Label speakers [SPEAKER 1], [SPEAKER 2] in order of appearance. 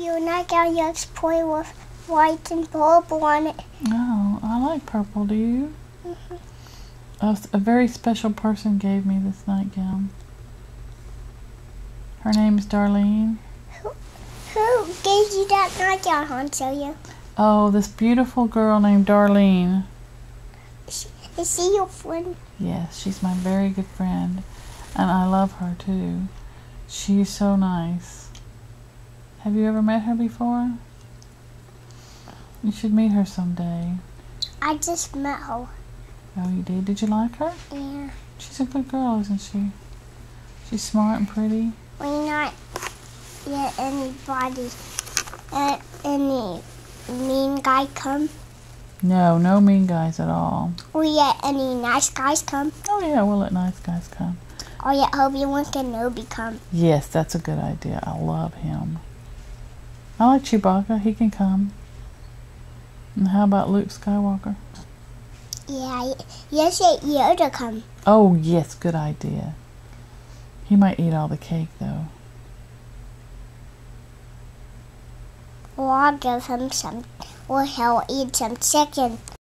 [SPEAKER 1] You're not going to use toy with white and purple on it.
[SPEAKER 2] Oh, I like purple. Do you?
[SPEAKER 1] Mm-hmm.
[SPEAKER 2] A very special person gave me this nightgown. Her name is Darlene.
[SPEAKER 1] Who gave you that nightgown, Hansilio?
[SPEAKER 2] Oh, this beautiful girl named Darlene.
[SPEAKER 1] Is she your friend?
[SPEAKER 2] Yes, she's my very good friend. And I love her too. She's so nice. Have you ever met her before? You should meet her someday.
[SPEAKER 1] I just met her.
[SPEAKER 2] Oh, you did? Did you like her?
[SPEAKER 1] Yeah.
[SPEAKER 2] She's a good girl, isn't she? She's smart and pretty.
[SPEAKER 1] We not let anybody, any mean guy come.
[SPEAKER 2] No, no mean guys at all.
[SPEAKER 1] We let any nice guys come.
[SPEAKER 2] Oh yeah, we'll let nice guys come.
[SPEAKER 1] Or let Obi-Wan Kenobi come.
[SPEAKER 2] Yes, that's a good idea. I love him. I like Chewbacca. He can come. And how about Luke Skywalker?
[SPEAKER 1] Yeah, yes, let Yoda come.
[SPEAKER 2] Oh, yes, good idea. He might eat all the cake, though.
[SPEAKER 1] Or I'll give him some, or he'll eat some chicken.